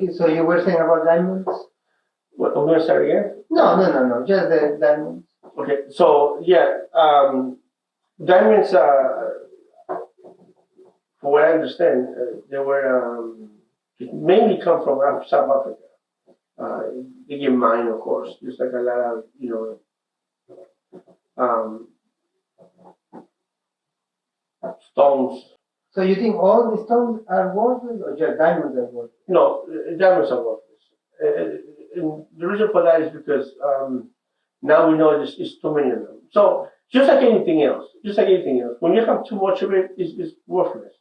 Okay, so you were saying about diamonds? What, I'm gonna start again? No. Just the diamonds. Okay, so yeah, diamonds, from what I understand, they were, mainly come from South Africa. They get mined, of course, just like a lot of, um, stones. So you think all the stones are worthless or just diamonds are worthless? No, diamonds are worthless. And the reason for that is because now we know there's too many of them. So just like anything else, when you have too much of it, it's worthless.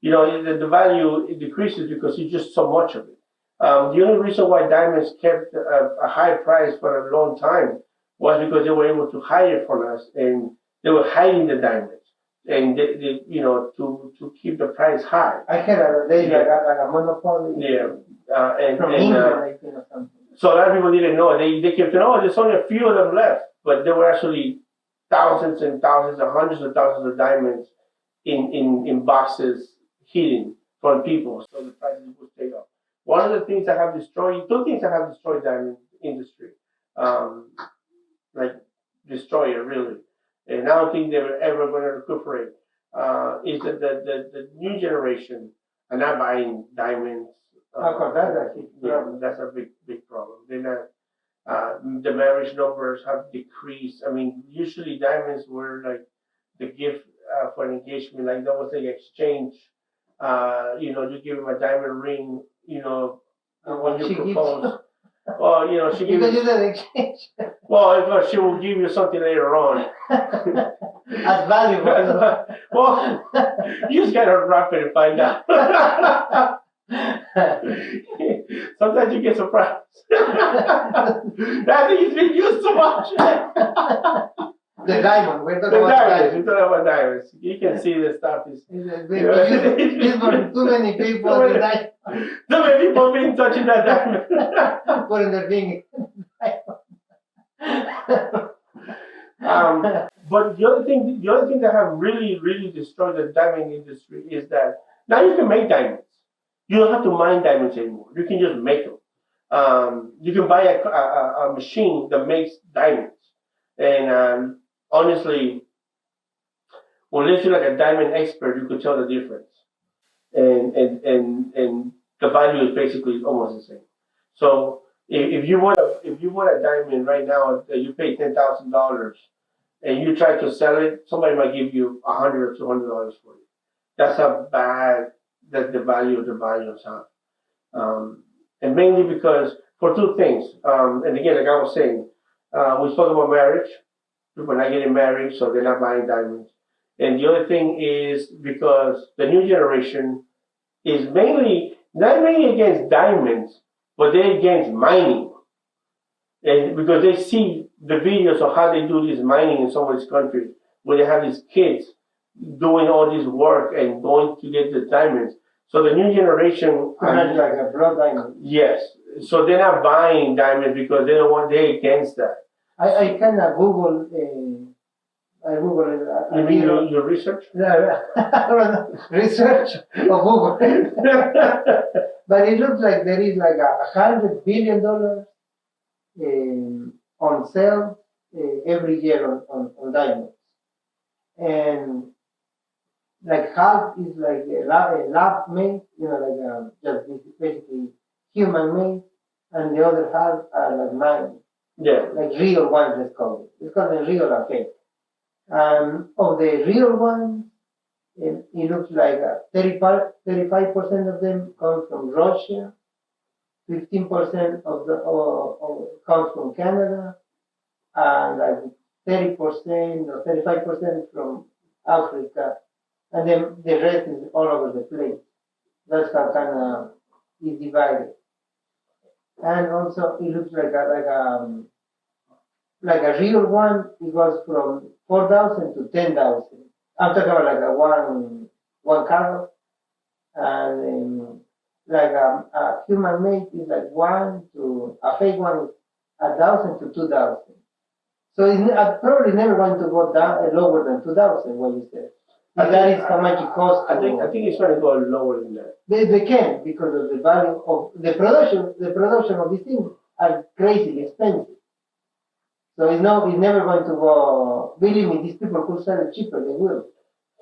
The value it decreases because it's just so much of it. The only reason why diamonds kept a high price for a long time was because they were able to hide it from us, and they were hiding the diamonds, and to keep the price high. I heard that they like a monopoly. Yeah, From England, I think, or something. so a lot of people didn't know. They kept saying, "Oh, there's only a few of them left," but there were actually thousands and thousands and hundreds of thousands of diamonds in boxes hidden from people, so the prices would stay up. One of the things that have destroyed, two things that have destroyed diamond industry, like destroy it really, and I don't think they were ever going to recuperate. Is that the new generation are not buying diamonds. Of course, that's a huge problem. That's a big problem. They're not. The marriage numbers have decreased. I mean, usually diamonds were like the gift for an engagement, like that was the exchange. You give him a diamond ring, when you propose. Well, she gives. Because it's an exchange. Well, she will give you something later on. As valuable. Well, you just gotta wrap it and find out. Sometimes you get surprised. That thing has been used so much. The diamond. We're talking The about diamonds. diamonds. We're talking about diamonds. You can see the stuff is. It's been used for too many people. Too many people been touching that diamond. Putting their finger. But the other thing that have really destroyed the diamond industry is that now you can make diamonds. You don't have to mine diamonds anymore. You can just make them. You can buy a machine that makes diamonds. And honestly, unless you're like a diamond expert, you could tell the difference. And the value is basically almost the same. So if you want a diamond right now that you pay $10,000 and you try to sell it, somebody might give you $100 or $200 for it. That's how bad that the value of the diamonds have. And mainly because for two things. And again, like I was saying, we spoke about marriage. People are not getting married, so they're not buying diamonds. And the other thing is because the new generation is not mainly against diamonds, but they're against mining. And because they see the videos of how they do this mining in some of these countries, where they have these kids doing all this work and going to get the diamonds. So the new generation, Like a blood diamond. yes. So they're not buying diamonds because they're against that. I kind of Google. I Google it. You mean your research? Research or Google. But it looks like there is like $100 billion on sale every year on diamonds, and like half is like a lab made, just basically human made, and the other half are like mine. Yeah. Like real ones, let's call it. It's called the real or fake. Of the real ones, it looks like 35% of them come from Russia, 15% comes from Canada, and like 30% or 35% from Africa, and then the rest is all over the place. That's how kind of is divided. And also, it looks like a real one. It goes from 4,000 to 10,000. I'm talking about like a one carat, and like a human made is like a fake one is 1,000 to 2,000. So it's probably never going to go down lower than 2,000. What you said. That is how much it costs. I think it's going to go lower than that. They can because of the value of the production. The production of these things are crazy expensive. So it's never going to go. Believe me, these people could sell it cheaper. They will.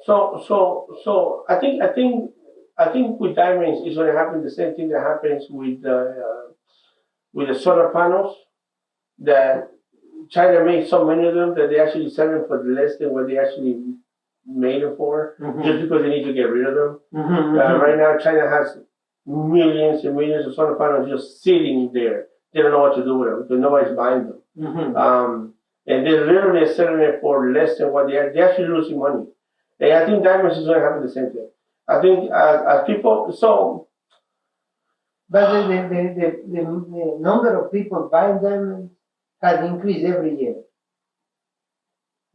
So I think with diamonds it's going to happen the same thing that happens with the solar panels. That China made so many of them that they actually sell them for less than what they actually made them for, just because they need to get rid of them. Right now, China has millions and millions of solar panels just sitting there. They don't know what to do with them because nobody's buying them. And they're literally selling it for less than what they're actually losing money. And I think diamonds is going to happen the same thing. I think as people, so. But the number of people buying diamonds has increased every year.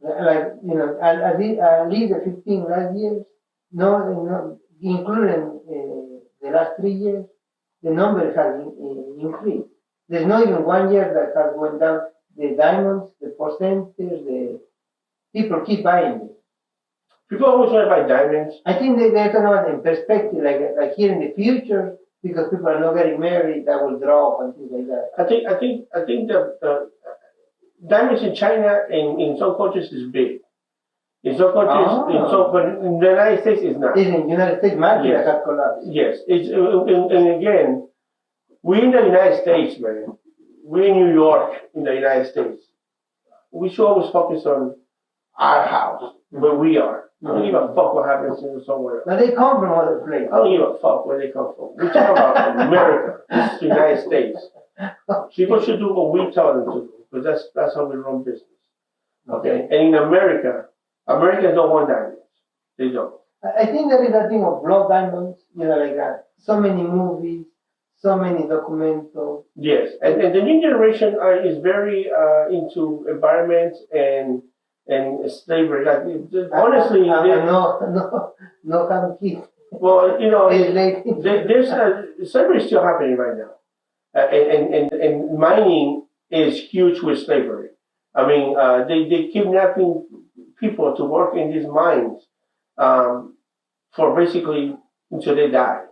Like, at least the 15 last years, including the last 3 years, the number has increased. There's not even 1 year that has went down. The diamonds, the percentage, the people keep buying it. People always want to buy diamonds. I think they're talking about in perspective, like here in the future, because people are not getting married, that will drop and things like that. I think the diamonds in China and in some countries is big. In some countries, but in the United States it's not. It's in the United States market that has collapsed. Yes, and again, we in the United States, man. We in New York, in the United States. We should always focus on our house, where we are. I don't give a fuck what happens somewhere else. But they come from other places. I don't give a fuck where they come from. We talk about America. This is the United States. People should do what we tell them to do, because that's how we run business. Okay? And in America, Americans don't want diamonds. They don't. I think there is a thing of blood diamonds, like that. So many movies, so many documentals. Yes, and the new generation is very into environment and slavery. Like, honestly, no kind of kids. Well, there's slavery is still happening right now, and mining is huge with slavery. I mean, they kidnapping people to work in these mines for basically until they die,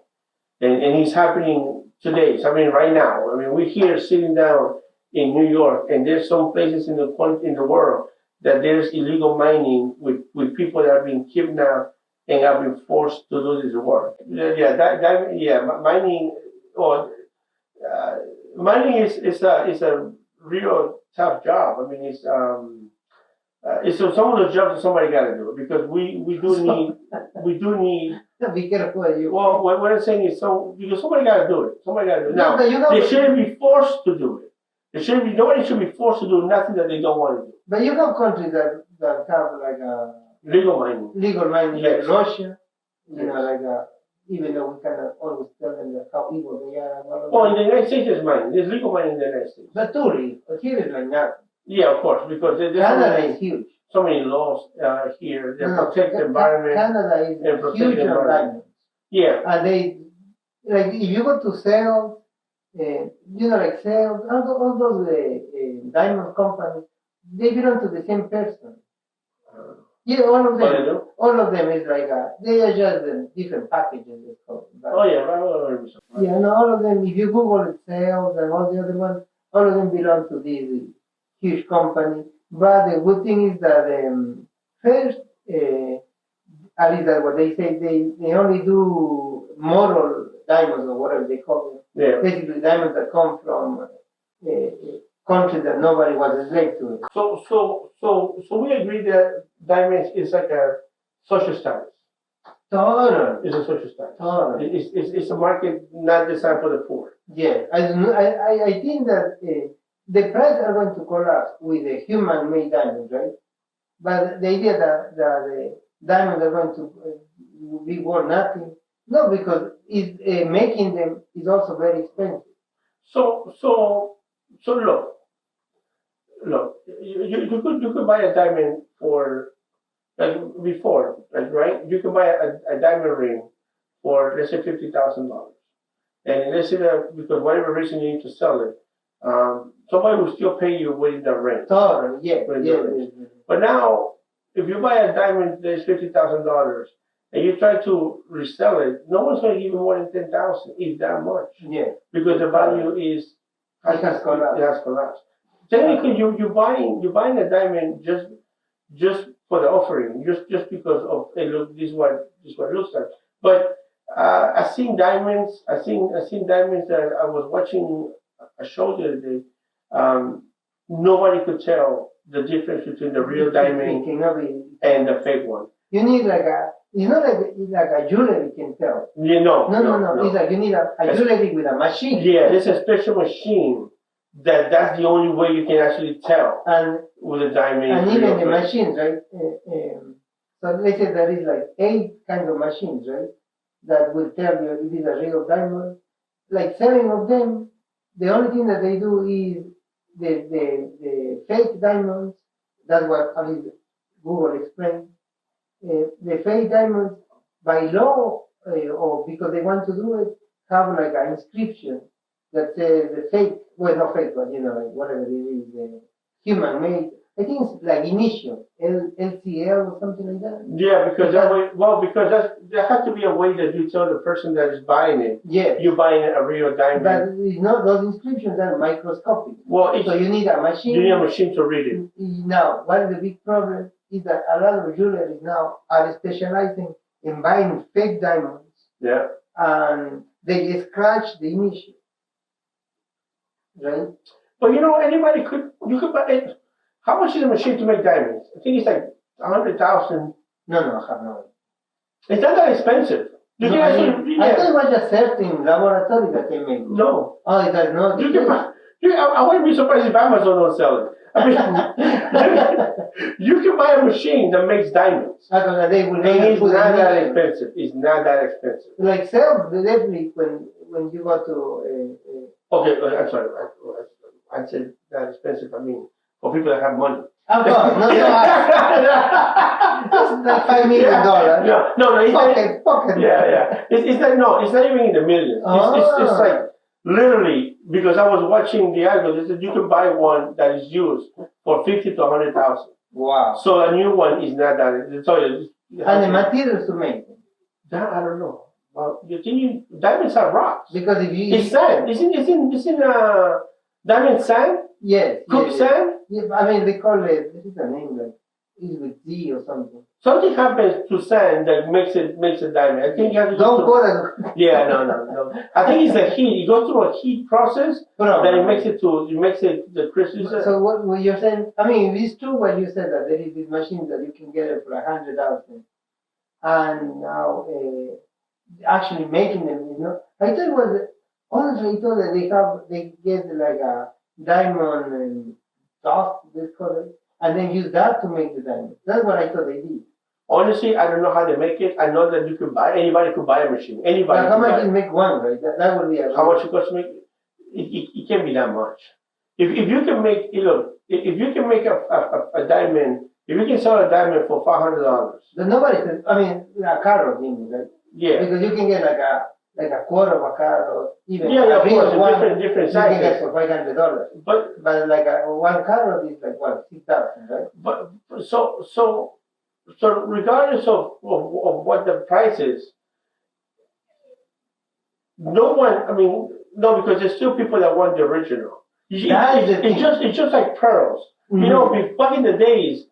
and it's happening today. It's happening right now. I mean, we're here sitting down in New York, and there's some places in the world that there's illegal mining with people that are being kidnapped and have been forced to do this work. Mining mining is a real tough job. I mean, it's some of those jobs that somebody got to do, because we do need. Be careful. Well, what I'm saying is, because somebody got to do it. Somebody got to do it. Now, they shouldn't be forced to do it. Nobody should be forced to do nothing that they don't want to do. But you have countries that have like a legal mining. Like Russia, yes. Even though we cannot always tell them how evil they are. In the United States there's mining. There's legal mining in the United States. But totally, but here is like nothing. Yeah, of course, because there's Canada is huge. So many laws here that protect the environment. Canada is huge on diamonds. Yeah. And they, like, if you go to sales, like sales, all those diamond companies, they belong to the same person. Yeah, all of them. All of them is like they are just different packages. Yeah, no, all of them. If you Google sales and all the other ones, all of them belong to this huge company. But the good thing is that first, at least that's what they say, they only do moral diamonds or whatever they call them. Yeah. Basically, diamonds that come from countries that nobody was enslaved to. So we agree that diamonds is like a social status. Totally. It's a social status. Totally. It's a market not designed for the poor. Yeah, I think that the prices are going to collapse with the human-made diamonds, right? But the idea that the diamonds are going to be worth nothing, no, because making them is also very expensive. So look, you could buy a diamond for, like before, like, right? You can buy a diamond ring for, let's say, $50,000, and let's say that because whatever reason you need to sell it, somebody will still pay you within the range. Totally, yeah. But now, if you buy a diamond that is $50,000 and you try to resell it, no one's going to give you more than 10,000, if that much, Yeah. because the value is It has collapsed. It has collapsed. Technically, you're buying a diamond just for the offering, just because of hey, look, this is what it looks like. But I've seen diamonds. I've seen diamonds that I was watching a show the other day. Nobody could tell the difference between the real diamond and the fake one. You need like a, it's not like a jewelry can tell. You know, No. It's like you need a jewelry with a machine. Yeah, there's a special machine that's the only way you can actually tell And with a diamond. and even the machines, right? So let's say there is like 8 kinds of machines, right? That will tell you if it's a real diamond. Like 7 of them, the only thing that they do is the fake diamonds. That's what at least Google explained. The fake diamonds, by law, or because they want to do it, have like an inscription that says the fake, well, not fake, but like whatever it is, human made. I think it's like initial, LCL or something like that. Yeah, because that way, because there has to be a way that you tell the person that is buying it. Yeah. You're buying a real diamond. But it's not, those inscriptions are microscopic. Well, so you need a machine. You need a machine to read it. Now, what is the big problem is that a lot of jewelers now are specializing in buying fake diamonds. Yeah. And they scratch the initial. Right? But anybody you could buy it. How much is a machine to make diamonds? I think it's like 100,000. No, I have no idea. It's not that expensive. You can actually, I thought it was just certain laboratory that can make it. No. Oh, it does not. You can buy, I wouldn't be surprised if Amazon don't sell it. I mean, you can buy a machine that makes diamonds. They will and it's not that expensive. It's not that expensive. Like sales, definitely when you go to. Okay, I'm sorry. I said that expensive. I mean, for people that have money. Oh, no. It's like $5 million. No. It's pocket. Yeah. It's not even in the millions. It's like literally, because I was watching the article, they said you can buy one that is used for 50 to 100,000. Wow. So a new one is not that. And the materials to make them. That I don't know. Well, you think diamonds are rocks? Because if you it's sand. It's in diamond sand. Yes. Cooked sand. Yeah, I mean they call it. This is a name like it's with Z or something. Something happens to sand that makes a diamond. I think you have to don't put it. Yeah, no. I think it's the heat. It goes through a heat process that it makes it the crystals. So what you're saying? I mean, it's true what you said that there is this machine that you can get it for 100,000, and now actually making them. I thought it was honestly. I thought that they get like a diamond and dust, they call it, and then use that to make the diamond. That's what I thought they did. Honestly, I don't know how they make it. I know that anybody could buy a machine. Anybody. How much you make one, right? That would be a. How much it costs to make it? It can't be that much. If you can make, if you can make a diamond, if you can sell a diamond for $500. Then nobody can. I mean, a carrot, right? Yeah. Because you can get like a quarter of a carrot, even of course, one, different sizes. You can get for $500. But like one carrot is like what, 6,000, right? But so regardless of what the price is, no one. I mean, no, because there's still people that want the original. It's just like pearls. Mm-hmm. Back in the days,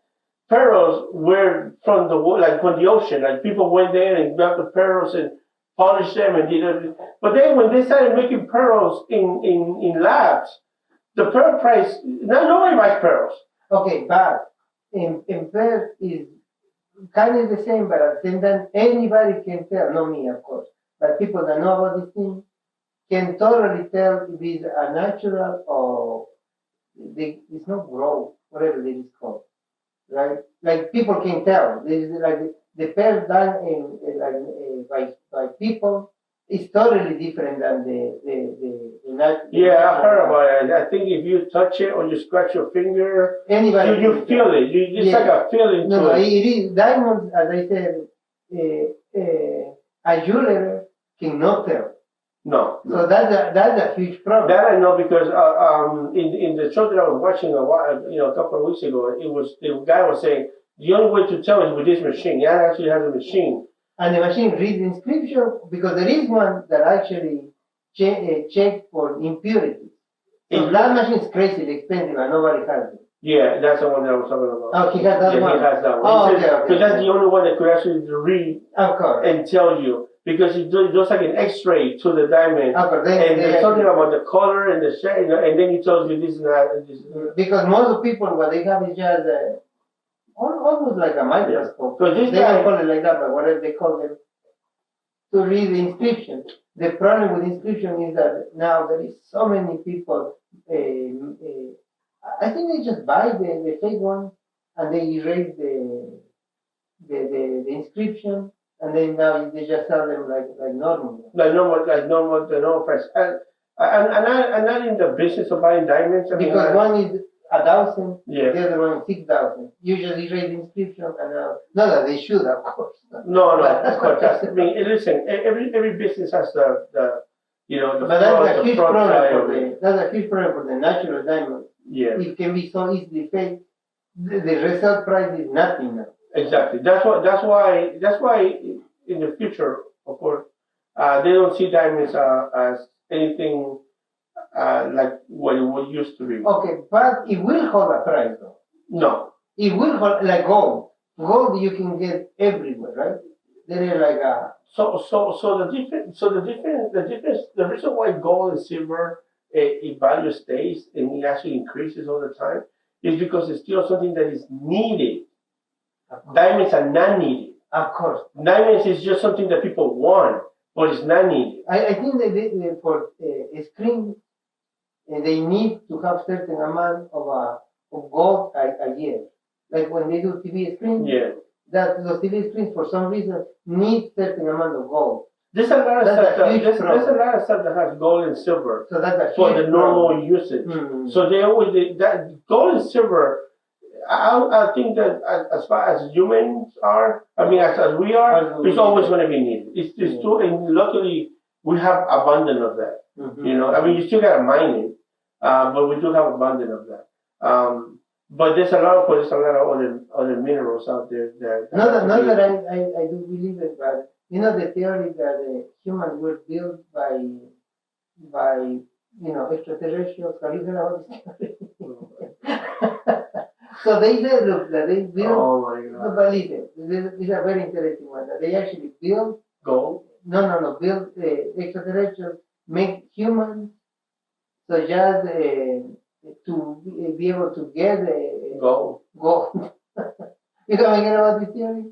pearls were from the ocean. Like people went there and got the pearls and polished them and did everything. But then when they started making pearls in labs, the pearl price, now nobody buys pearls. Okay, but in pearl is kind of the same, but at the same time, anybody can tell, not me, of course, but people that know about this thing can totally tell if it's a natural or it's not grow, whatever it is called, right? Like people can tell. Like the pearl done by people is totally different than the natural. Yeah, I heard about it. I think if you touch it or you scratch your finger, anybody you feel it. It's like a feeling. No, it is diamonds, as I said. A jeweler cannot tell. No. So that's a huge problem. That I know because in the show that I was watching a couple of weeks ago, the guy was saying The only way to tell is with this machine. It actually has a machine. And the machine reads inscription because there is one that actually check for impurities. So that machine is crazy expensive and nobody has it. Yeah, that's the one that I was talking about. Oh, he has that yeah, one. He has that one. Oh, okay, Because that's the only one that could actually read and tell you. Because it does like an X-ray to the diamond. And they're talking about the color and the shade, and then it tells you this and that. And this. Because most of the people, what they have is just almost like a microscope. Yeah. They don't call it like that, but whatever they call them, to read the inscription. The problem with inscription is that now there is so many people. I think they just buy the fake one and they erase the inscription, and then now they just sell them like normal. The normal price. And I'm not in the business of buying diamonds. Because one is 1,000, yeah. The other one is 6,000. Usually read the inscription, and not that they should, of course. No, of course. I mean, listen, every business has the But that's a huge problem that's a huge problem for the natural diamond. Yeah. It can be so easily faked. The resale price is nothing now. Exactly. That's why in the future, of course, they don't see diamonds as anything like what it used to be. Okay, but it will hold a price though. No. It will hold like gold. Gold you can get everywhere, right? There is like a the reason why gold and silver it value stays and it actually increases all the time is because it's still something that is needed. Diamonds are not needed. Of course. Diamonds is just something that people want, but it's not needed. I think that for a screen, they need to have certain amount of gold a year. Like when they do TV screens, yeah. That those TV screens for some reason need certain amount of gold. There's a lot of stuff that has gold and silver. So that's for the normal usage. Mm-hmm. So they always that gold and silver. I think that as far as humans are, I mean as we are, it's always going to be needed. It's true, and luckily we have abundance of that. Mm-hmm. You know, I mean you still got to mine it, but we do have abundance of that. But there's a lot of other minerals out there that. Not that I do believe it, but you know the theory that humans were built by extraterrestrials. Have you heard about this theory? So they said, look, that they built. Oh my God! No, believe it. This is a very interesting one. That they actually built gold. No. Built extraterrestrials, make humans. So just to be able to get gold. You haven't heard about this theory?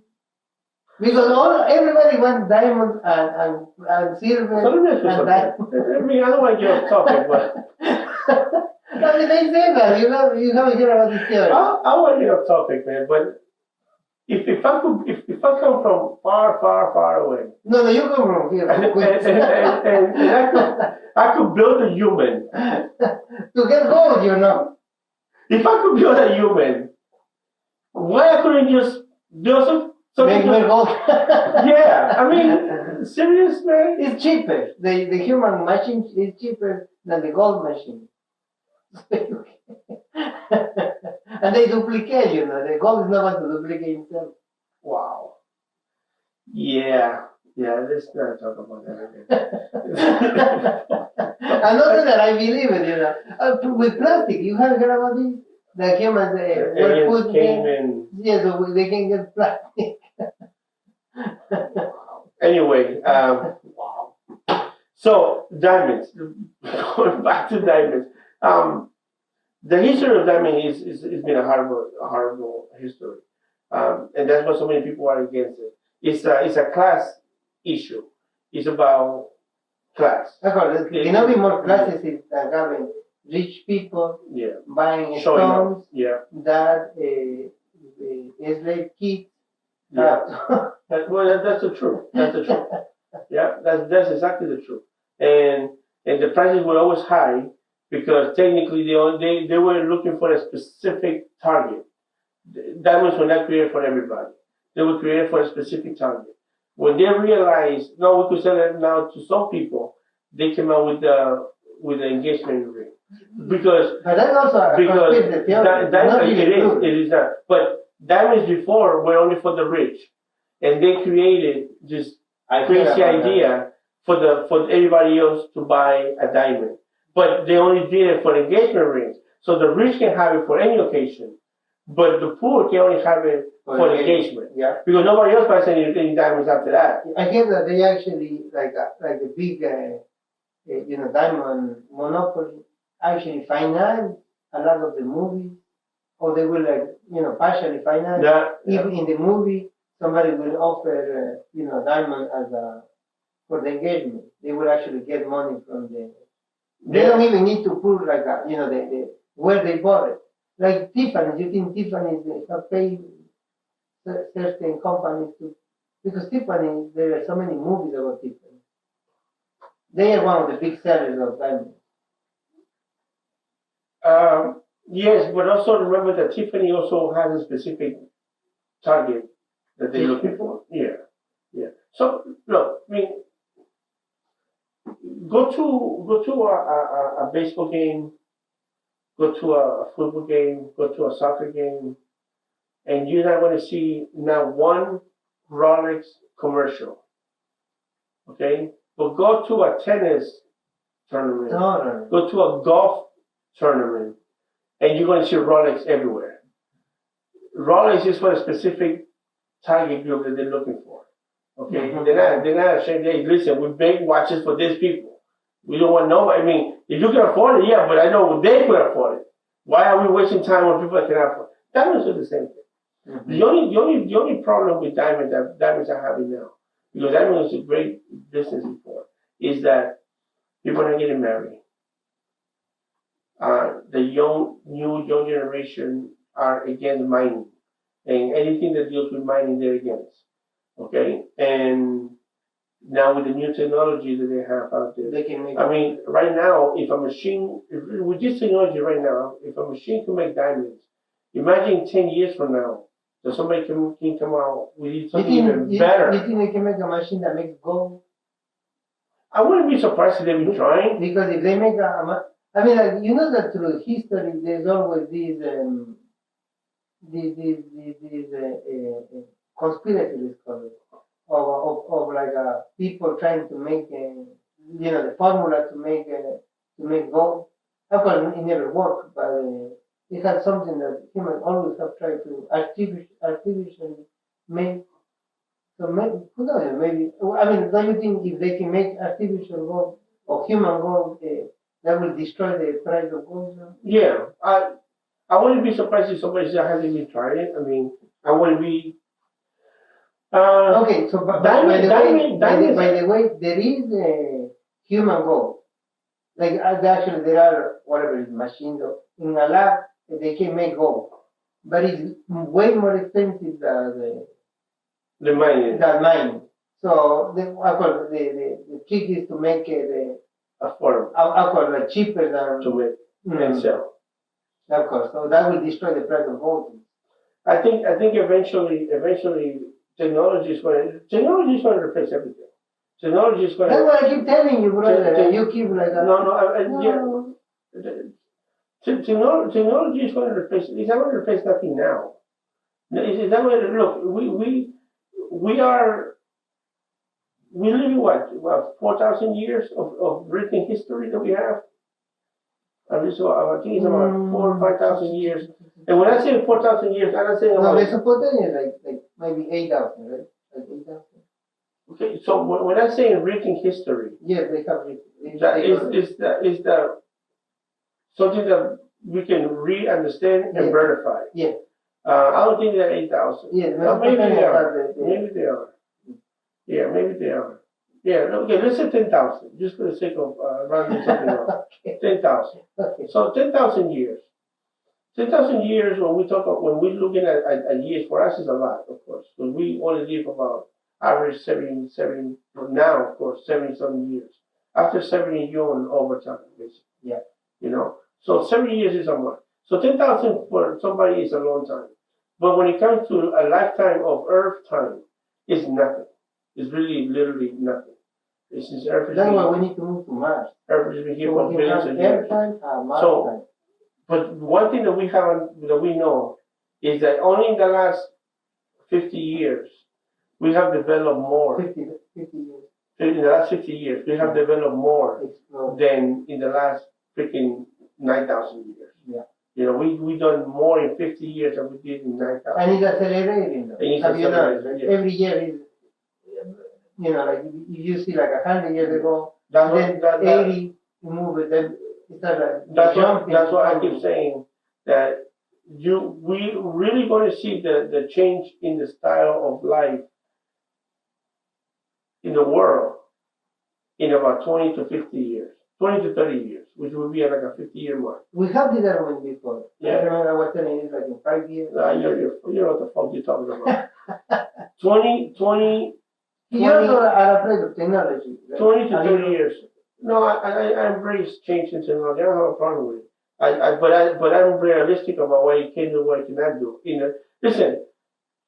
Because everybody wants diamond and silver and diamond. I mean, I don't want to get off topic, but. I mean, they say that. You haven't heard about this theory. I want to get off topic, man, but if I come from far away. No, you come from here. And I could build a human. To get gold, you know. If I could build a human, why I couldn't just build something? Make more gold. Yeah, I mean, serious, man. It's cheaper. The human machine is cheaper than the gold machine. And they duplicate, you know. The gold is not going to duplicate itself. Wow. Yeah, let's not talk about that again. Another that I believe in, you know. With plastic, you have heard about this? The humans were put in. Yeah, so they can get plastic. Anyway, so diamonds. Going back to diamonds. The history of diamond is been a horrible history, and that's why so many people are against it. It's a class issue. It's about class. You know, the more classes is having rich people buying stones that slave kids. That's the truth. That's the truth. Yeah, that's exactly the truth. And the prices were always high because technically they were looking for a specific target. Diamonds were not created for everybody. They were created for a specific target. When they realized, no, we could sell it now to some people, they came out with the engagement ring. Because but that's also it is not. But diamonds before were only for the rich, and they created this crazy idea for everybody else to buy a diamond. But they only did it for engagement rings, so the rich can have it for any occasion, but the poor can only have it for engagement. Yeah. Because nobody else buys any diamonds after that. I guess that they actually like a big diamond monopoly actually finance a lot of the movies, or they will partially finance. Yeah. Even in the movie, somebody will offer diamond as for the engagement. They will actually get money from the. They don't even need to put like the where they bought it. Like Tiffany, you think Tiffany they have paid certain companies to because Tiffany there are so many movies about Tiffany. They are one of the big sellers of diamonds. Yes, but also remember that Tiffany also has a specific target that they're looking for. Yeah, yeah. So look, I mean, go to a baseball game, go to a football game, go to a soccer game, and you're not going to see not one Rolex commercial. Okay, but go to a tennis tournament, go to a golf tournament, and you're going to see Rolex everywhere. Rolex is for a specific target group that they're looking for. Okay, they're not ashamed. Hey, listen, we make watches for these people. We don't want nobody. I mean, if you can afford it, yeah, but I know they could afford it. Why are we wasting time on people that can afford it? Diamonds are the same thing. Mm-hmm. The only problem with diamonds that diamonds are having now, because diamonds was a great business before, is that people are getting married. The new young generation are against mining, and anything that deals with mining, they're against. Okay, and now with the new technology that they have out there, they can make. I mean, right now, if with this technology right now, if a machine can make diamonds, imagine 10 years from now that somebody can come out with something even better. You think they can make a machine that makes gold? I wouldn't be surprised if they've been trying. Because if they make I mean, that through history, there's always these conspiracy discoveries of like people trying to make the formula to make gold. Of course, it never worked, but it has something that humans always have tried to artificially make. So maybe, who knows? Maybe I mean, don't you think if they can make artificial gold or human gold, that will destroy the price of gold? Yeah, I wouldn't be surprised if somebody hasn't even tried it. I mean, I wouldn't be. Okay, so by the way, there is a human gold. Like actually, there are whatever machines in a lab they can make gold, but it's way more expensive than the mining. Than mining. So of course, the trick is to make it affordable. Of course, cheaper than to make and sell. Of course, so that will destroy the price of gold. I think eventually technology is going to replace everything. Technology is going. That's what I keep telling you, brother. You keep like that. No. Technology is going to replace. It's not going to replace nothing now. It's not going to look. We live in what 4,000 years of written history that we have. I think it's about 4,000 or 5,000 years. And when I say 4,000 years, I'm not saying about. No, Mesopotamia like maybe 8,000, right? Like 8,000. Okay, so when I say written history, yes, they have written. That is the something that we can read, understand, and verify. Yeah. I don't think they're 8,000. Yeah, maybe they are. Maybe they are. Yeah, maybe they are. Yeah, okay, let's say 10,000, just for the sake of rounding something up. Okay. 10,000. Okay. So 10,000 years. 10,000 years, when we're looking at years, for us is a lot, of course, because we only live about average 70, now, of course, 70-something years. After 70, you're on overtime, basically. Yeah. So 70 years is a lot. So 10,000 for somebody is a long time. But when it comes to a lifetime of Earth time, it's nothing. It's really, literally nothing. It's just Earth. That's why we need to move to Mars. Earth has been here for billions of years. Mars time. But one thing that we know is that only in the last 50 years we have developed more. 50 years. In the last 50 years, we have developed more Explode. than in the last freaking 9,000 years. Yeah. You know, we done more in 50 years than we did in 9,000. And it's accelerating. And it's Have you accelerating, noticed? yes. Every year is, you know, like if you see like 100 years ago, That's then what, 80, you move it, then it's like that's why I keep saying that we really going to see the change in the style of life in the world in about 20 to 50 years, 20 to 30 years, which will be like a 50-year mark. We have development before. Yeah. I remember I was telling you like in 5 years. You know what the fuck you're talking about. 20 You also are afraid of technology. Right? 20 to 30 years. No, I embrace change in technology. I don't have a problem with it. But I'm realistic about what you can do, what you cannot do. You know, listen,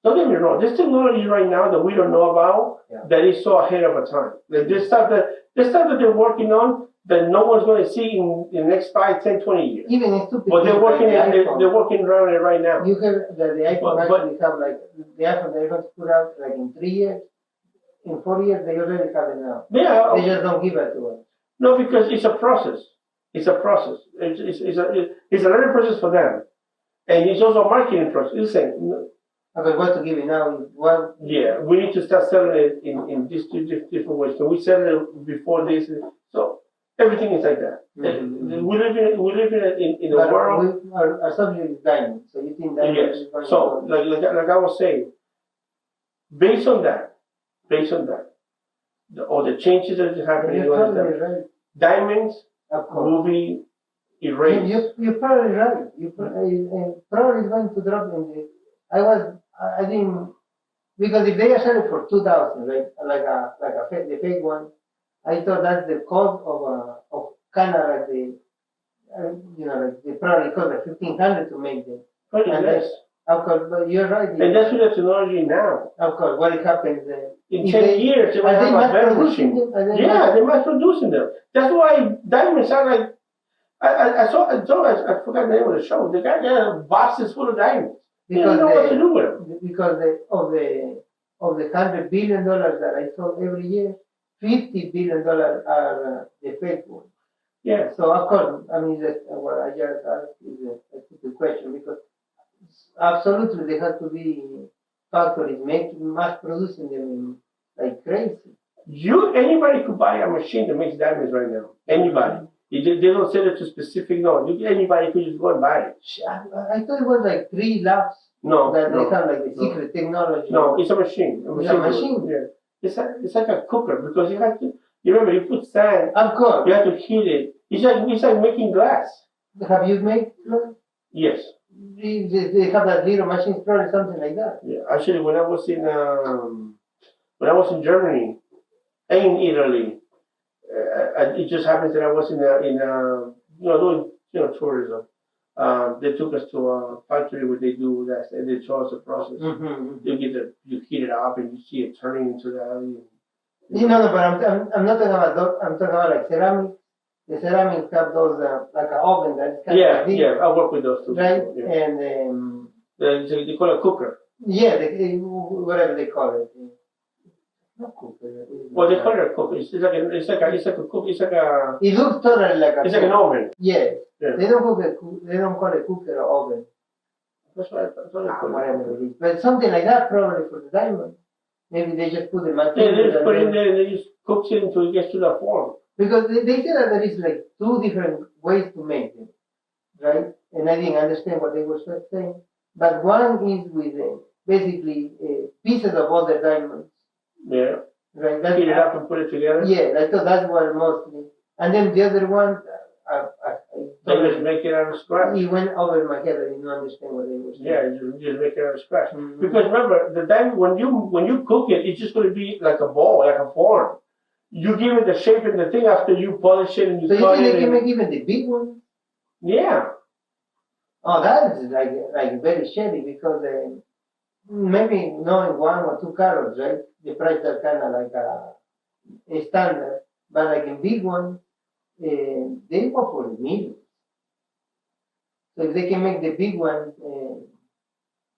don't get me wrong. There's technology right now that we don't know about that is so ahead of a time. Like this stuff that they're working on that no one's going to see in the next 5, 10, 20 years. Even in stupid but they're working. like they're working around it right now. You heard that the iPhone actually have like the iPhone they're going to put out like in 3 years, in 4 years they already have it now. Yeah. They just don't give it to us. No, because it's a process. It's a process. It's a learning process for them, and it's also a marketing process. Listen. Okay, what to give it now? Well, yeah, we need to start selling it in these two different ways. Can we sell it before this? So everything is like that. Mm-hmm. We live in a world. Our subject is diamond, so you think diamond yes. is going So to like I was saying, based on that, all the changes that are happening, right. diamonds will be erased. You're probably right. You probably going to drop in the. I didn't because if they are selling for 2,000, right, the fake one, I thought that's the cost of kind of like the, like they probably cost like 1,500 to make them. And less. Of course, but you're right. And that's with the technology now. Of course, what happens in 10 years, they will have a better machine. They're mass producing them. That's why diamonds are like. I forgot the name of the show. The guy got boxes full of diamonds. Because they don't know what to do with them. Because of the $100 billion that I saw every year, $50 billion are the fake ones. Yeah. So of course, I mean, what I just asked is a stupid question because absolutely they have to be factories mass producing them like crazy. Anybody could buy a machine that makes diamonds right now. Anybody. They don't sell it to specific. No, anybody could just go and buy it. I thought it was like 3 labs. No, that they have like the secret technology. No, it's a machine. It's a machine. Yeah. It's like a cooker because you have to. You remember you put sand. Of course. You have to heat it. It's like making glass. Have you made? Yes. They have that little machine, probably something like that. Yeah, actually, when I was in Germany and in Italy, it just happens that I was doing tourism. They took us to a factory where they do that, and they show us the process. Mm-hmm. You heat it up, and you see it turning into that. But I'm not talking about. I'm talking about like ceramic. The ceramics have those like an oven that's kind of big. Yeah, I work with those too. Right, yeah. And they call it a cooker. Yeah, whatever they call it. Not cooker. Well, they call it a cooker. It's like a cooker. It's like a. It looks totally like a. It's like an oven. Yeah. Yeah. They don't call it cooker or oven. That's what I call it. But something like that probably for the diamond. Maybe they just put the material. Yeah, they just put it in there and they just cook it until it gets to the form. Because they say that there is like 2 different ways to make it, right? And I didn't understand what they were saying. But one is with basically pieces of other diamonds. Yeah. Right. Heat it up and put it together. Yeah, I thought that's what mostly. And then the other one, they just make it out of scratch. It went over my head. I didn't understand what they were saying. Yeah, you just make it out of scratch. Mm-hmm. Because remember, the diamond when you cook it, it's just going to be like a ball, like a form. You give it the shape and the thing after you polish it and you. So you think they can make even the big one? Yeah. Oh, that is like very shady because maybe knowing 1 or 2 carats, right? The price are kind of like a standard, but like in big ones, they go for millions. So if they can make the big one,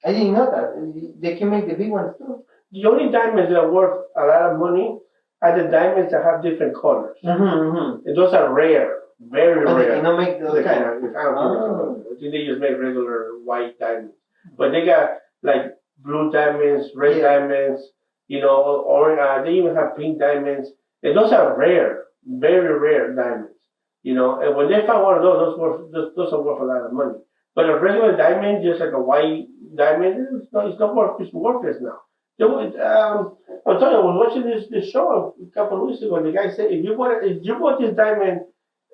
I didn't know that. They can make the big ones too. The only diamonds that are worth a lot of money are the diamonds that have different colors. And those are rare, very But they rare. cannot make those They kind. cannot, I don't think I think they just make regular white diamonds. But they got like blue diamonds, red Yeah. diamonds, you know, or they even have pink diamonds. And those are rare, very rare diamonds. You know, and when they find one of those are worth a lot of money. But a regular diamond, just like a white diamond, it's not worth, it's worthless now. I'm telling you, I was watching this show a couple of weeks ago, and the guy said, if you bought this diamond,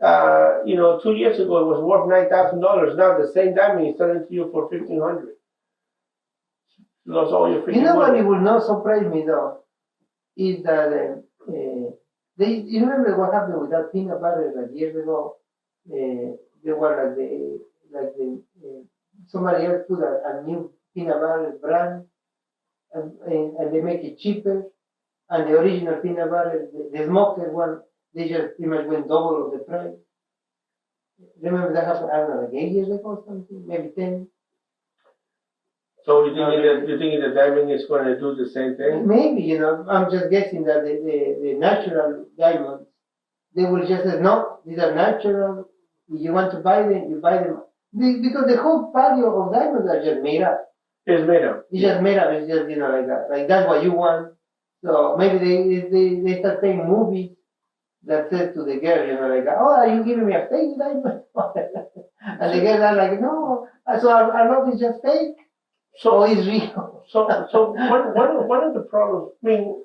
2 years ago, it was worth $9,000. Now the same diamond is selling to you for $1,500. You lost all your freaking You know what money. it will not surprise me though is that you remember what happened with that peanut butter like years ago? They were somebody else put a new peanut butter brand and they make it cheaper. And the original peanut butter, the smoked one, they just pretty much went double of the price. Remember that happened, I don't know, like 8 years ago or something, maybe 10. So you think the diamond is going to do the same thing? Maybe, I'm just guessing that the natural diamonds, they will just say, no, these are natural. If you want to buy them, you buy them. Because the whole value of diamonds are just made up. It's made up. It's just made up. It's just, like that. Like that's what you want. So maybe they start playing movies that says to the girl, like, oh, are you giving me a fake diamond? And the girls are like, no. So our love is just fake. So it's real. So one of the problems, I mean,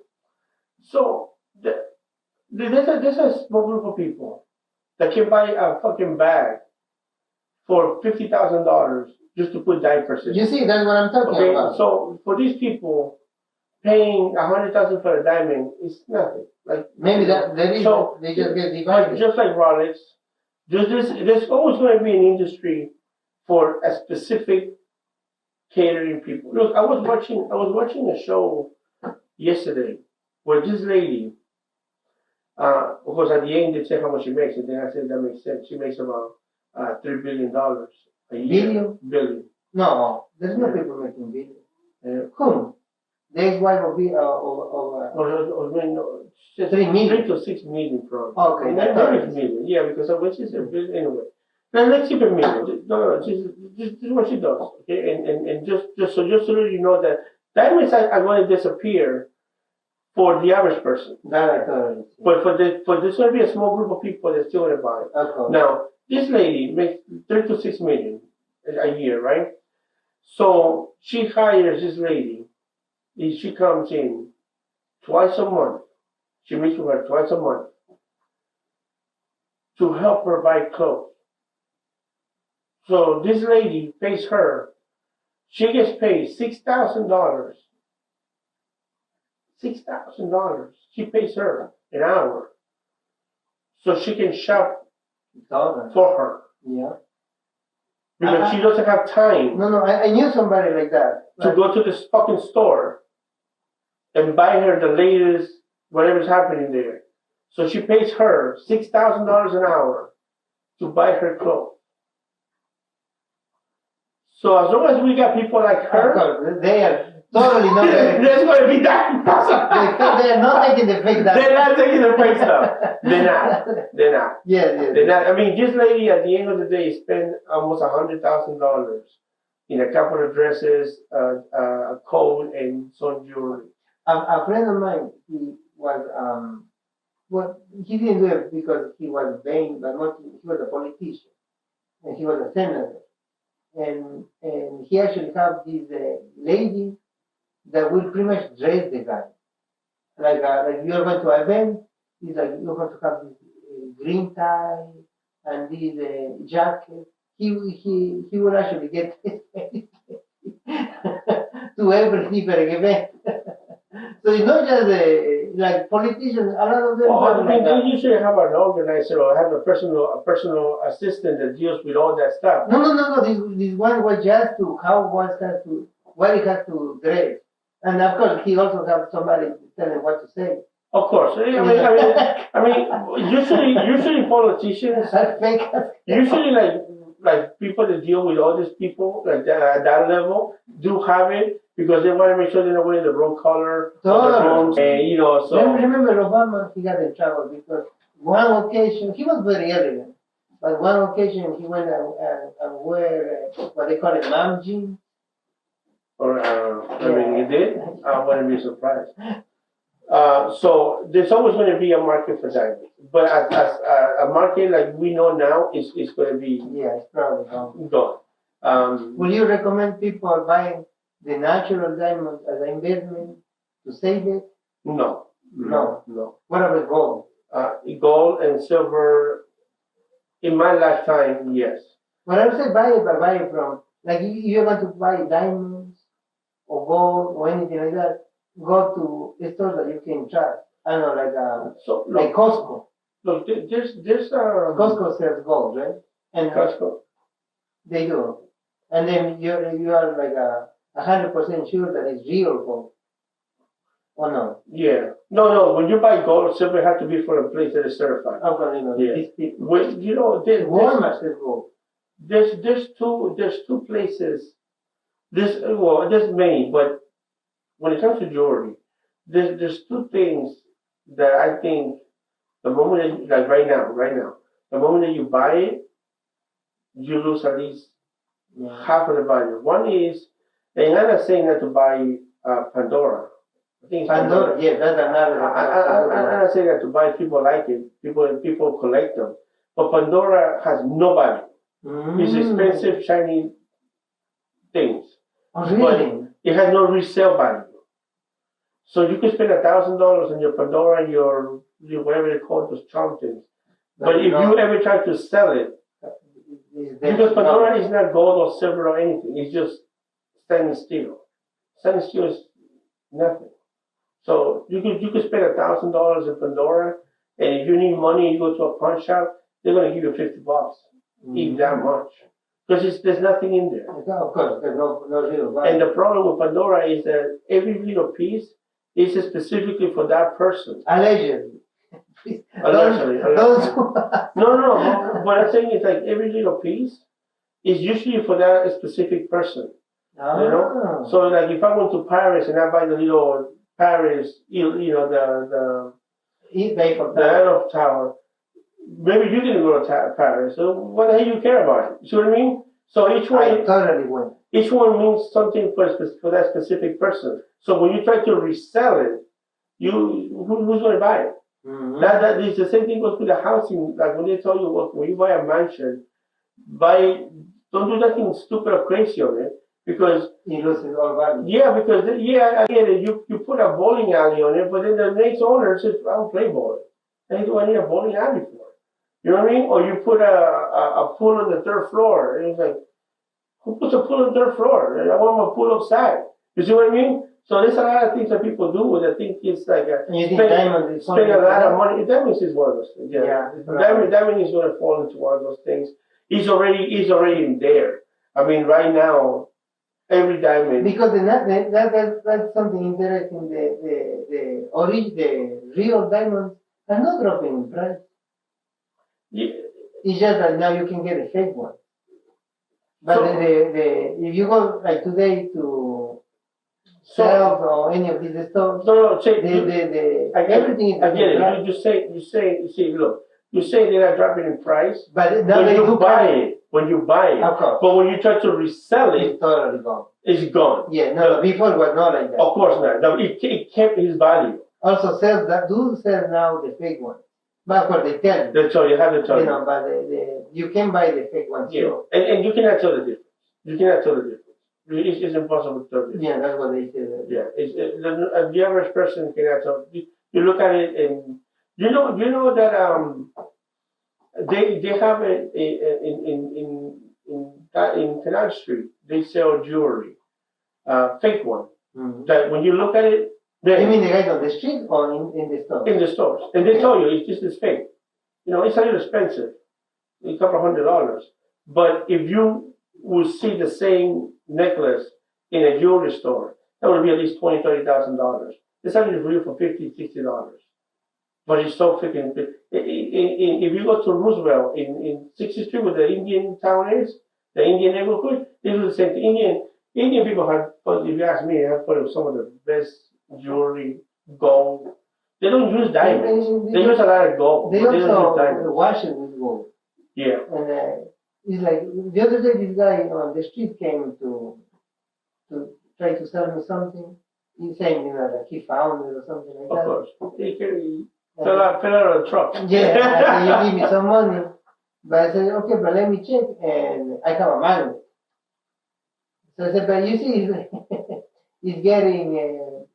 so there's a small group of people that can buy a fucking bag for $50,000 just to put diapers in. You see, that's what I'm talking about. So for these people, paying $100,000 for a diamond is nothing. Like maybe they just get divided. Just like Rolex, there's always going to be an industry for a specific catering people. Look, I was watching a show yesterday where this lady, of course, at the end they say how much she makes, and then I said that makes sense. She makes about $3 billion a year. Billion. No, there's no people making billion. Whom? The ex-wife of 3 million. 3 to 6 million from. Okay, Not 6 million. Yeah, because of what she said. Anyway, now let's keep it million. No, this is what she does. Okay, and just so you know that diamonds are going to disappear for the average person. That I thought. But for there's going to be a small group of people that still want to buy it. Okay. Now this lady makes 3 to 6 million a year, right? So she hires this lady. She comes in twice a month. She meets with her twice a month to help her buy clothes. So this lady pays her. She gets paid $6,000. $6,000. She pays her an hour, so she can shop for her. Yeah. Because she doesn't have time. No, I knew somebody like that. To go to this fucking store and buy her the latest whatever's happening there. So she pays her $6,000 an hour to buy her clothes. So as long as we got people like her, they are totally not. There's going to be that. They're not taking the fake stuff. They're not taking the fake stuff. They're not. Yeah. They're not. I mean, this lady at the end of the day spent almost $100,000 in a couple of dresses, a coat, and some jewelry. A friend of mine, he was he didn't do it because he was vain, but mostly he was a politician and he was a senator. And he actually have this lady that will pretty much dress the guy. Like you're going to an event, he's like, you have to have this green tie and this jacket. He will actually get to every different event. So it's not just like politicians. A lot of them. Well, I mean, they usually have an organizer or have a personal assistant that deals with all that stuff. No. This one was just to what he has to dress, and of course he also has somebody telling him what to say. Of course, I mean, usually politicians, usually like like people that deal with all these people like that, at that level do have it because they want to make sure they're not wearing the wrong color, or the wrong, and you know. So Remember Obama? He got in trouble because one occasion he was very elegant, but one occasion he went and wear what they call it mom jeans. or I mean, he did. I wouldn't be surprised. So there's always going to be a market for diamonds, but as a market like we know now is going to be Yeah, it's probably gone. gone. Will you recommend people buying the natural diamond as an investment to save it? No. What about gold? Gold and silver in my lifetime, yes. When I say buy it, but buy it from like if you want to buy diamonds or gold or anything like that, go to a store that you can trust. I don't know, So like Costco. look, there's Costco sells gold, right? And Costco. they do. And then you are like 100% sure that it's real gold. Or no? Yeah. No. When you buy gold or silver, it has to be from a place that is certified. Okay, Yeah. these people. When, you know, Walmart sells gold. there's two places. There's many, but when it comes to jewelry, there's two things that I think the moment that like right now, the moment that you buy it, you lose at least half of the value. One is, and I'm not saying that to buy Pandora. I think it's Pandora, yeah, that's another. I'm not saying that to buy. People like it. People collect them. But Pandora has no value. It's expensive, shiny things. Oh, really? But it has no resale value. So you can spend $1,000 on your Pandora, your whatever they call those charm things. But if you ever try to sell it, because Pandora is not gold or silver or anything, it's just stainless steel. Stainless steel is nothing. So you could spend $1,000 in Pandora, and if you need money, you go to a pawn shop, they're gonna give you $50. Even that much. Because there's nothing in there. Of course, there's no real value. And the problem with Pandora is that every little piece is specifically for that person. Allegedly. Allegedly. Those No. What I'm saying is like every little piece is usually for that specific person. You know? So like if I went to Paris and I buy the little Paris, you know, the Eiffel Tower, maybe you didn't go to Paris, so what the hell you care about it? See what I mean? So each one, I totally win. Each one means something for that specific person. So when you try to resell it, who's going to buy it? Mm-hmm. That is the same thing goes with the housing. Like when they tell you, well, when you buy a mansion, don't do nothing stupid or crazy on it because you lose it all value. Yeah, because I get it. You put a bowling alley on it, but then the next owner says, I don't play bowling. And do I need a bowling alley for? You know what I mean? Or you put a pool on the third floor, and it's like, who puts a pool on the third floor? I want my pool outside. You see what I mean? So there's a lot of things that people do with. I think it's like spend a lot of money. Diamonds is one of those things. Yeah. Diamond is going to fall into one of those things. It's already in there. I mean, right now, every diamond. Because that's something interesting. The real diamonds are not dropping in price. Yeah. It's just that now you can get a fake one. But if you go like today to sales or any of these stores, everything is I get it. You say, look, you say they're not dropping in price, but when you buy it, of course. But when you try to resell it, it's totally gone. It's gone. Yeah, no, before it was not like that. Of course not. No, it kept its value. Also, sell now the fake ones. But of course, they tell you. That's all you have to tell. You know, but you can buy the fake ones too. And you cannot tell the difference. It's impossible to tell the difference. Yeah, that's what they say. The average person cannot tell. You look at it and you know that they have it in Canal Street. They sell jewelry, fake one. Mm-hmm. That when you look at it. You mean the guys on the street or in the stores? In the stores. And they tell you it's just fake. You know, it's a little expensive. A couple $100. But if you would see the same necklace in a jewelry store, that would be at least $20,000, $30,000. It's actually real for $50, $60. But it's so freaking if you go to Roosevelt in 60th Street where the Indian town is, the Indian neighborhood, they do the same thing. Indian people have, but if you ask me, have put some of the best jewelry, gold. They don't use diamonds. They use a lot of gold. They but don't use also diamonds. wash it with gold. Yeah. And it's like the other day, this guy on the street came to try to sell me something. He's saying, like he found it or something like that. Of course. He fell out of the truck. Yeah, I said, you give me some money. But I said, okay, but let me check. And I have a magnet. So I said, but you see, he's getting,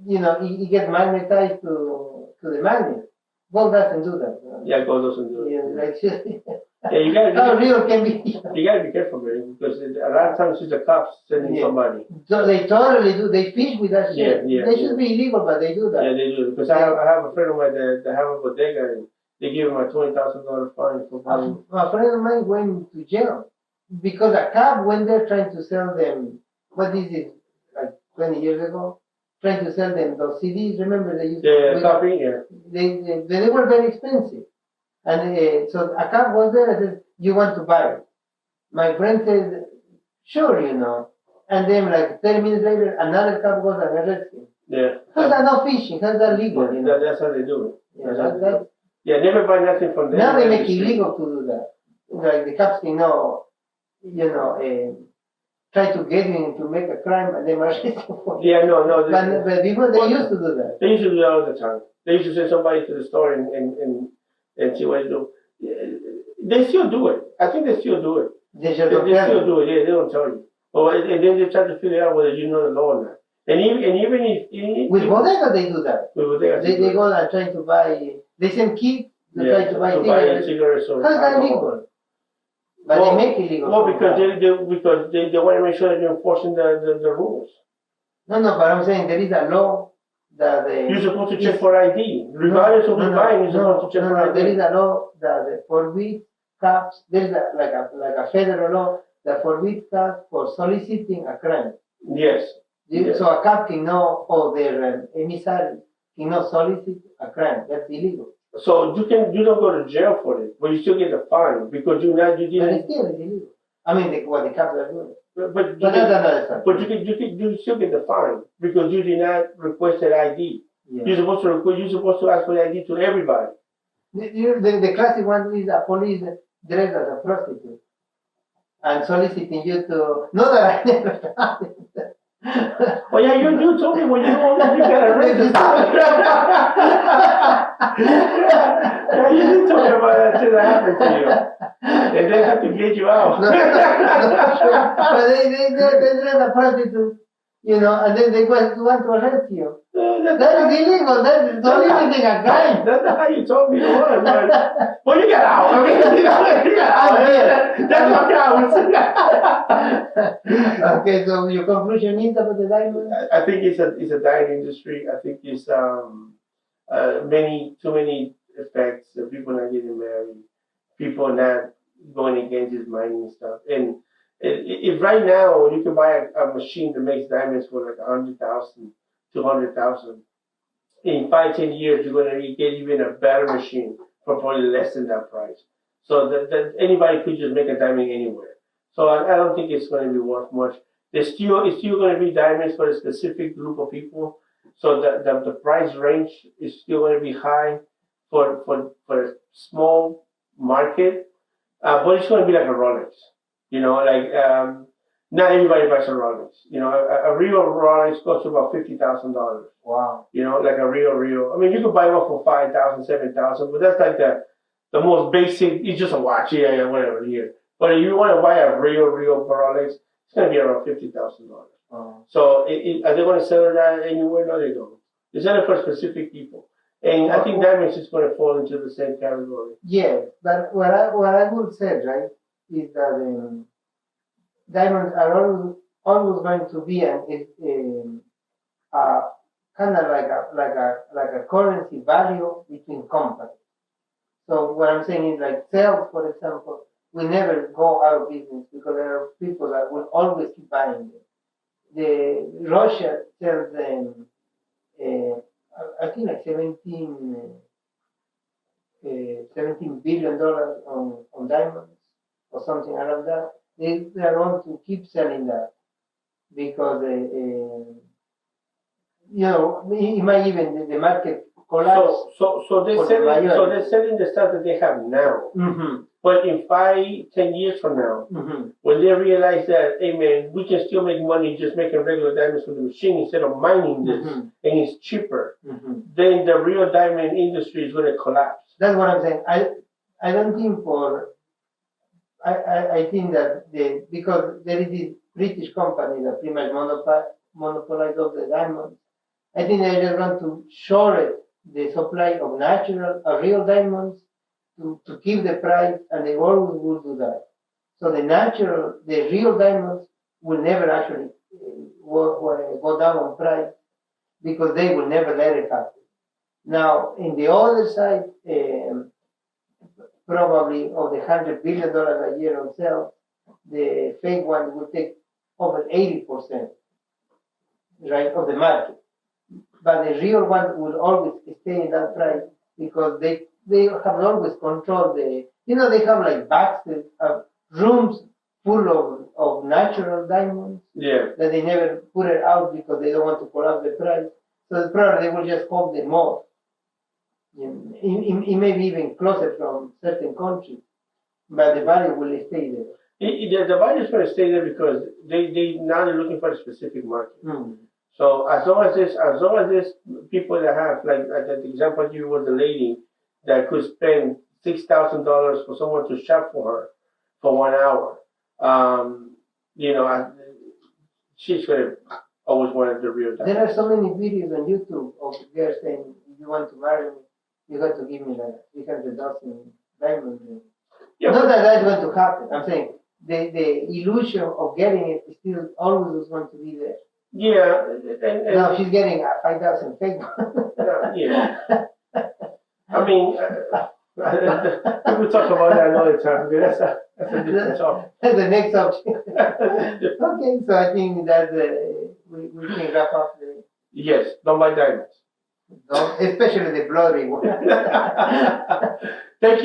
he gets magnetized to the magnet. Gold doesn't do that. Yeah, gold doesn't do it. Yeah, you gotta how real can be. You gotta be careful, man, because a lot of times it's the cops sending somebody. So they totally do. They fish with that shit. Yeah, they should be illegal, but they do that. Yeah, they do. Because I have a friend of mine that have a bodega, and they give him a $20,000 fine for buying. A friend of mine went to jail because a cop went there trying to sell them. What is it? Like 20 years ago, trying to sell them those CDs. Remember they used to copy. Yeah. They were very expensive, and so a cop was there and said, "You want to buy it?" My friend said, "Sure, And then, like 10 minutes later, another cop goes and arrests him. Yeah. How's that not fishing? How's that legal? That's how they do it. Yeah, never buy nothing from them. Now they make it illegal to do that. Like the cops can try to get you to make a crime and they arrest you for it. Yeah, no. But before they used to do that. They used to do that all the time. They used to send somebody to the store and see what they do. They still do it. I think they still do it. They still do it. Yeah, they don't tell you. And then they try to figure out whether you know the law or not. And even if with bodega they do that. With bodega they go and try to buy. They send kids to try to buy cigarettes. How's that legal? But they make it legal. Well, because they want to make sure that you're enforcing the rules. No, but I'm saying there is a law that you're supposed to check for ID, regardless of who's buying. You're supposed to check for ID. There is a law that forbids cops. There is like a federal law that forbids cops for soliciting a crime. Yes. So a cop can know, or their emissary cannot solicit a crime. That's illegal. So you don't go to jail for it, but you still get a fine because you didn't. But it's still illegal. I mean, what the cops are doing. But you still get the fine because you did not request an ID. Yeah. You're supposed to ask for the ID to everybody. The classic one is a police dressed as a prostitute and soliciting you to. Not that I never done it. Oh yeah, you told me when you got arrested. Yeah, you did tell me about that shit that happened to you. And they have to get you out. But they dress a prostitute, and then they want to arrest you. That is illegal. That is not even a crime. That's not how you told me it was, man. Well, you got out. I mean, you got out. That's what counts. Okay, so your conclusion is about the diamond? I think it's a dying industry. I think it's too many effects. People not getting married. People not going against this mining stuff. And if right now you can buy a machine that makes diamonds for like 100,000, 200,000, in 5-10 years you're going to get even a better machine for probably less than that price. So that anybody could just make a diamond anywhere. So I don't think it's going to be worth much. It's still going to be diamonds for a specific group of people. So the price range is still going to be high for a small market, but it's going to be like a Rolex. Not everybody buys a Rolex. A real Rolex costs about $50,000. Wow. Like a real. I mean, you could buy one for $5,000, $7,000, but that's like the most basic. It's just a watch, whatever here. But if you want to buy a real Rolex, it's going to be around $50,000. So are they going to sell that anywhere? No, they don't. They sell it for specific people. And I think diamonds is going to fall into the same category. Yeah, but what I would say, right, is that diamonds are always going to be kind of like a currency value between companies. So what I'm saying is like sales, for example, will never go out of business because there are people that will always keep buying them. Russia sells them, I think like 17 $17 billion on diamonds or something around that. They are going to keep selling that because it might even the market collapse. So they're For the selling. majority. So they're selling the stuff that they have now. Mm-hmm. But in 5-10 years from now, Mm-hmm. when they realize that, hey man, we can still make money just making regular diamonds with the machine instead of mining this, Mhm. and it's cheaper, Mm-hmm. then the real diamond industry is going to collapse. That's what I'm saying. I don't think I think that because there is this British company that pretty much monopolize all the diamonds. I think they're just going to short the supply of natural, real diamonds to keep the price, and they always will do that. So the real diamonds will never actually go down on price because they will never let it happen. Now, in the other side, probably of the $100 billion a year on sale, the fake ones will take over 80%, right, of the market. But the real one will always stay in that price because they have always controlled they have like boxes of rooms full of natural diamonds Yeah. that they never put it out because they don't want to collapse the price. So probably they will just hold them more. It may be even closer from certain countries, but the value will stay there. The value is going to stay there because they now they're looking for a specific market. Mm. So as long as this people that have like the example you was the lady that could spend $6,000 for someone to shop for her for 1 hour, she's gonna always wanted the real diamond. There are so many videos on YouTube of girls saying, if you want to marry me, you got to give me like 300,000 diamonds. Yeah, Not that that's going to happen. I'm saying the illusion of getting it is still always going to be there. yeah, and Now she's getting 5,000 fake yeah. I mean, we talk about that another time because that's a different topic. That's the next option. Okay, so I think that we can wrap up Yes, don't buy diamonds. especially the bloody one. Thank you.